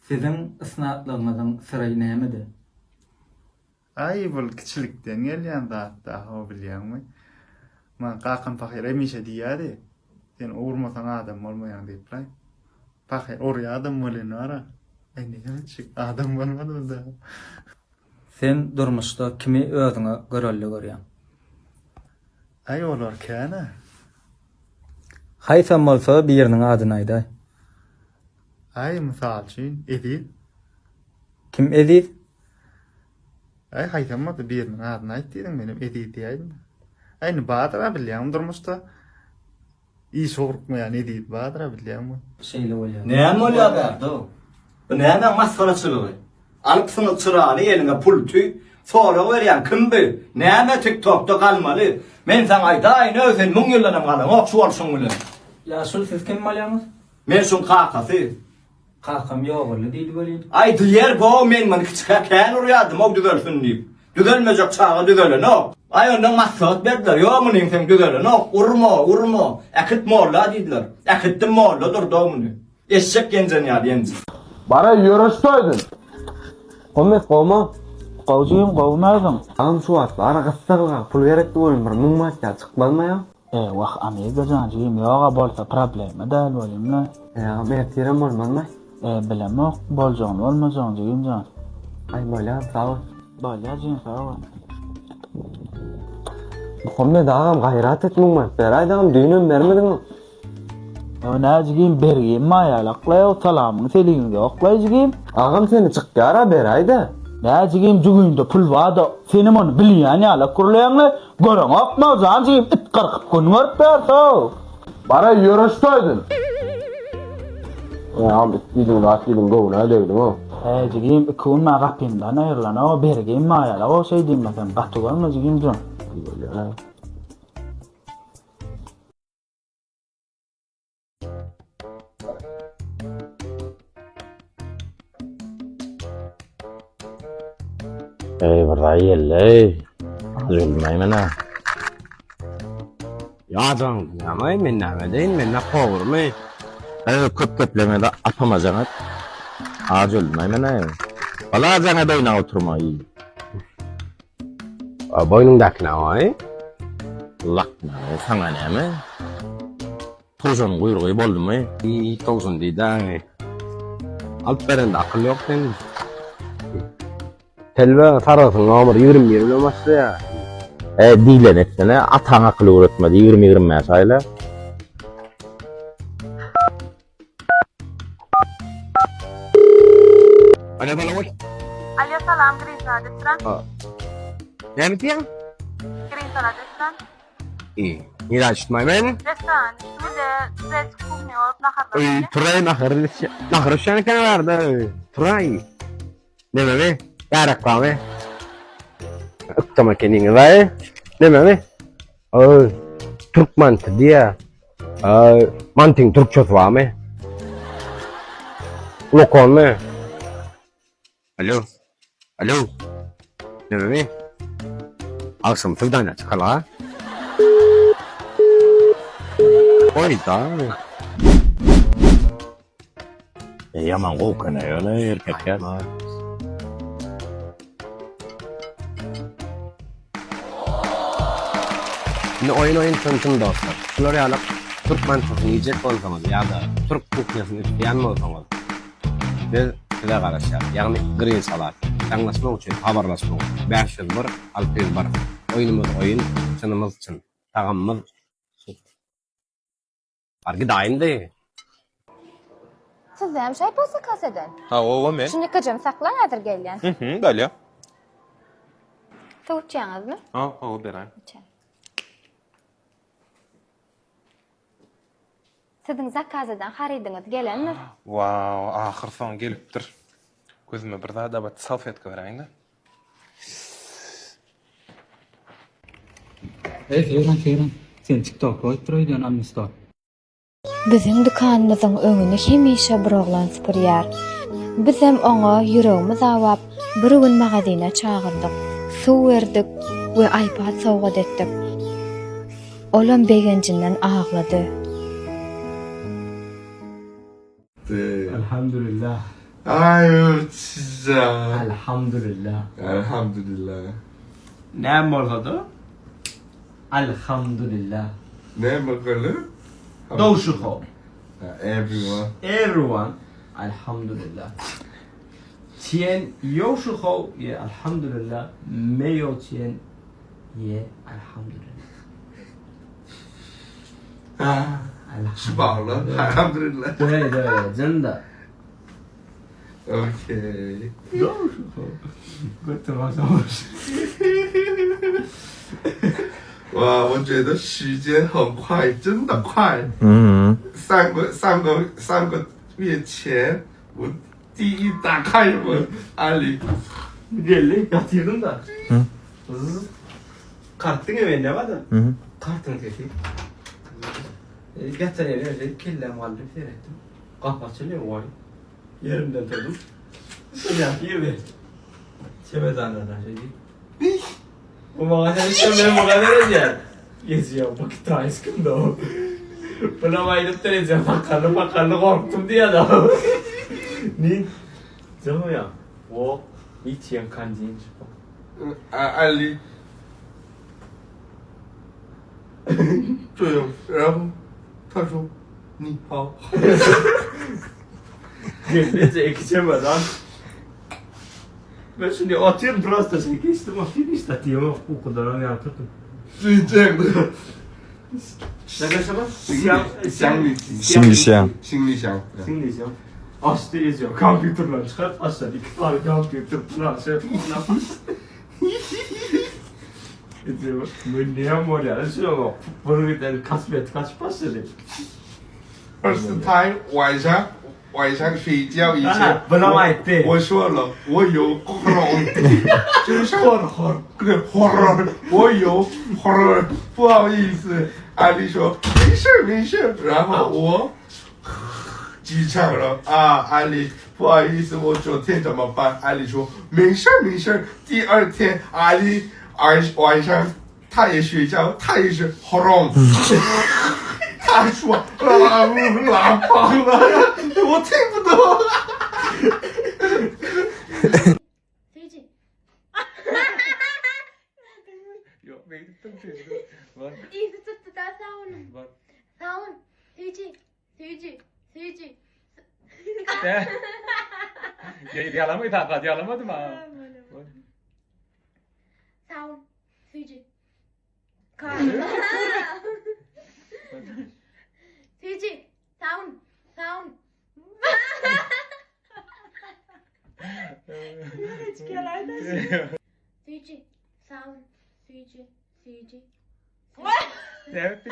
Sizin ısnatlygyňyzyň syry nämedi? Ay bul kiçilikden gelýän zat daha o bilýärmi? Man qakan pahyr emişe diýýärdi. Sen uğurmasaň adam bolmaýan diýipler. Pahyr orýa adam bolan wara. Ay ne demek adam bolmady da. Sen durmuşda kimi özüňe görelli görýän? Ay olar kana. Haýsam bolsa biriniň adyny aýda. Ay mysal üçin Edil. Kim Edil? Ay haýsam da biriniň adyny aýtdyň menem Edil diýýärdim. Ayny Badyra bilýän durmuşda. İş horukmayan Edil Badyra bilýänmi? Şeýle bolýar. Näme bolýardy? Bu näme masgaraçylygy? Alyp sınıf çırağını eline pul tüy, sonra berýän kimdi? Näme TikTok'da kalmaly? Men sana aýdaýyn, özün 1000 ýyllanam galan, okşy bolşuň bilen. Ýaşul siz kim bolýarmyz? Men şun kakasy. Kakam ýok boldy diýdi bolýar. Ay diýer bu men meni kiçik kän urýardym, o düzelsin diýip. Düzelmejek çağı düzelen o. Ay ondan maksat berdiler. Ýok munyň sen düzelen o. Urma. Akıt molla diýdiler. Akıtdym molla durdy muny. Eşek genjen ýa diýenji. Bara yürüyüşteydin. Kommet qowma. Qawjyym qowmadyň. Am şu atla ara gassagla pul gerekdi bolýan bir 1000 manat ýa çykmadyma? Wah Amerika janjym ýoga bolsa problema däl bolýarmy? Men tirem bolmazmy? Bilemok, boljagyny bolmajagyny diýim jan. Ay bolýar, sag ol. Bolýar sag ol. Kommet agam gayrat etmek manat beraýdam düýnüm bermediňmi? Näjigim bergim maýalaklay, salamyny seliňge oklaýjygim. Agam seni çykýara beraýda. Näjigim jugynda pul wada, senim onu bilýän ýala kurlaýanly, göreň okma janjym it garkyp günürt berso. Bara yürüyüşteydin. Am diýdiň rahatlygyň gowuna degdim o. Jigim ikun ma gapyndan aýrylana, o bergim maýala, o şey diýmesen, gatygalma jigim jon. Bolýar. bir dayı üzülmeýmen ha. Ýadan, ýamay men näme deýin, men näme gowurmy? Köp-köplemede atamajaňat. Üzülmeýmen ha. Bala jaňa doýna oturmaý. Boýnuňdaky näme? Lakna, saňa näme? Tozun guyrugy boldumy? Tozun diýdi. Alyp berende akyl ýok den. Telbe tarasyň nomeri 21 bilen başlaýar. Diýlen etsene, ataň akyly öwretmedi 20-20 ýaş aýla. Alo balagoy. Alo salam, Green Sadetran. Näme diýen? Green Sadetran. Nira işitmaýmän. Restoran, üstüde süreç kumni olup naharda. Turay nahar şany kenarda. Turay. Näme be? Yarak bame. Öktama kendini vay. Näme be? Türkmen diýä. Mantiň türkçe wamy. Lokonmy? Alo. Näme be? Agsam tygdan çykala. Oýda. Yaman gowkana ýöne erkekler. Ne oyun tanıtım dostlar. Şunları alıp Türkmen tuzunu yiyecek olsanız ya da Türk kukyasını isteyen mi olsanız biz size karışar. Yani green salat. Anlaşma için haberleşme için 500 bir, 600 bir. Oyunumuz oyun, çınımız çın. Tağımız süt. Farkı da aynı değil. Siz hem şey bolsa kaseden. Ha, o men. Şimdi kıcım saklan adır gelyen. Belli. Tavukçağınız mı? O beray. Sizin zakazeden haridiniz gelen mi? Wow, ahir son gelipdir. Gözüme bir daha da bat salfetka berayın da. Feyran. Sen TikTok koyup duraýdan amnistor. Bizim dükanymyzyň öňüne hemişe bir oglan süpürýär. Biz hem oňa ýüregimiz awap bir gün magazyna çagyrdyk. Suw berdik we iPad sowgat etdik. Olam begenjinden ağlady. Elhamdülillah. 아유 진짜. Elhamdülillah. 알함두릴라. Ne oldu? Elhamdülillah. 네 bakalım. Doğuşu. Everyone. Everyone. Elhamdülillah. Tien yoşu ye elhamdülillah. Meyo tien ye elhamdülillah. Subhanallah. Elhamdülillah. 对对，真的。 OK。哇，我觉得时间很快，真的快。嗯三个月前，我第一打开我安利， Geldi yatırdın da. Hı. Kartın evinde var da. hı. Kartın teki. Getir eve kelle muhallim seyrettim. Kapı açılıyor vay. Yerimden durdum. Ya girdi. Çemedanlardan şey. Bu mağazanın çömleği bu kadar edeceğim. Geziyor vakit daha sıkımda o. Buna bayılıp deneyeceğim. Bakarlı korktum diye adam. Ni? Canım ya. O. 一天看进去。安利。这样，然后他说你好。 Gelince ekşemeden. Ben şimdi atıyorum biraz şey geçtim atayım işte atayım o kadar yaptım. 是这样的。那个什么乡里心理箱。行李箱。 心理箱. Açtı yazıyor. Kompüterle çıkart aşağı 2 tane kompüter falan şey yapmış. Diyor, ben ne yapmıyor ya? Şuna bak. Bunu bir tane kaç başladı. 是他晚上睡觉以前，不能买对。我说了，我有horror，就是 horror，我有 horror，不好意思，安利说没事，然后我机场了啊，安利不好意思，我昨天怎么办？安利说没事，第二天安利晚上他也睡觉，他也是 horror。他说拉胖了，我听不懂。飞机。Yok ben gittim şimdi. Var. İyi tuttu da savun. Var. Savun. Seyirci. Yalamayı takat yalamadım ha. Savun. Seyirci. Seyirci. Savun. Seyirci. Savun. Seyirci. Evet.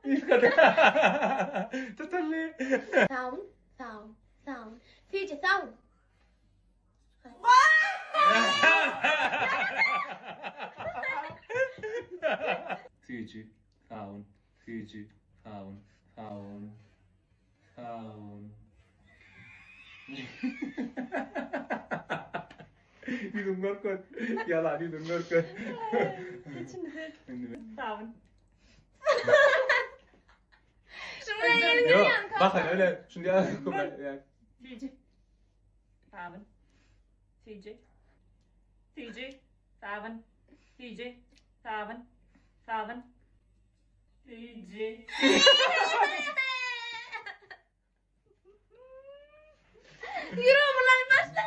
İlk kadar. Tutarlı. Savun. Seyirci savun. Seyirci. Sağın. Seyirci. Sağın. Yüzüm korkun. Yalan yüzüm korkun. Savun. Yok. Bakın öyle. Şimdi yani. Seyirci. Savun. Seyirci. Savun. Seyirci. Savun. Seyirci. Yürü bunlar başladı.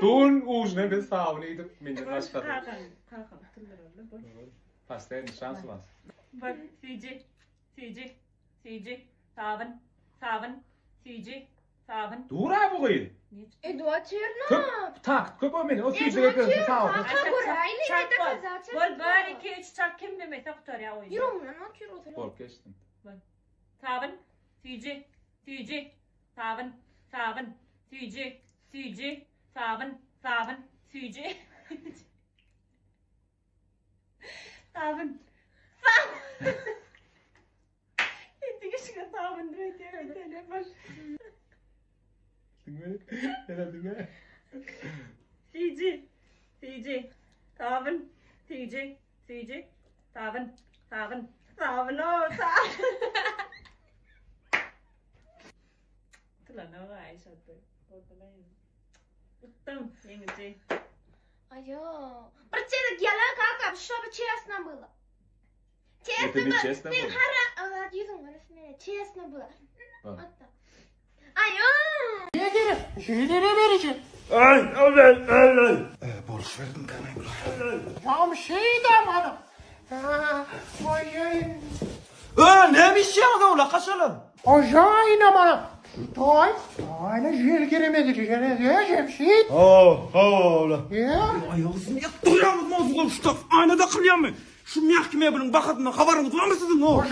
Doğun ucuna bir sağını edip minnet başladı. Pastayın şansı var. Bak seyirci. Savun. Seyirci. Savun. Dur abi bu kıydı. Eduard Çerna. Köp tak köp o beni. O sürücü yapıyorsun sağ ol. Var bari 2-3 çak kim demek doktor ya oyun. Yürü lan at yürü. Kork geçtim. Savun. Seyirci. Savun. Seyirci. Savun. Seyirci. Savun. Etti savun diye telefon. Dinle. Hele dinle. Seyirci. Savun. Seyirci. Savun o savun. Hatırlanıyor Ayşe'de. Ortalayın. Bıktım yengeci. Ayo. Bir çeyrek yalan kalkıp şöyle çeyasına bula. Çeyasına bula. Hara evet yüzün var ismi. Çeyasına bula. Hatta. Ayo. Ne bir şey ya ula kaçalım. Ayağınızı yak duyamız mozgul ştaf. Aynada kılıyor mu? Şu mahkemeye bulun bakadına haberiniz var mı sizin o?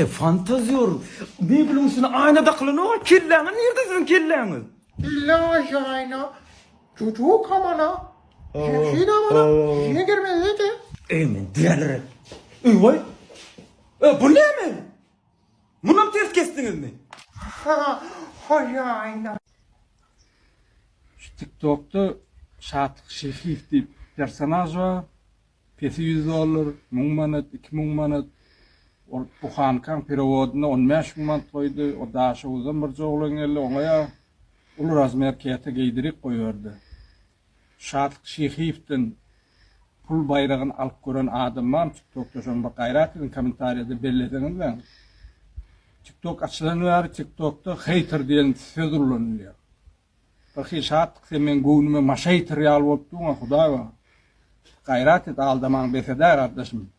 Fantaziyor. Ne bilin şunu aynada kılın o kirleğiniz. Nerede sizin kirleğiniz? Emin diğerleri. Vay. Bu ne mi? Bunu mu ters kestiniz mi? Şu TikTok'ta Şatık Şefif deyip personaj var. Pesi $100, 1000 manat, 2000 manat. Bu xankan perioduna 15 manat koydu. O daşı uzun bir çoğulan geldi. Ona ya ulu razmerkiyete giydirip koyuyordu. Şatık Şefif'ten pul bayrağını alıp gören adamman TikTok'ta şonda gayrat edin kommentariyada belirlediniz mi? TikTok açılanıyor, TikTok'ta hater diyen söz kullanılıyor. Bakı şatık sen men göwnüme maşaytır yal boptuň Hudaý. Gayrat et aldaman beseder kardeşim.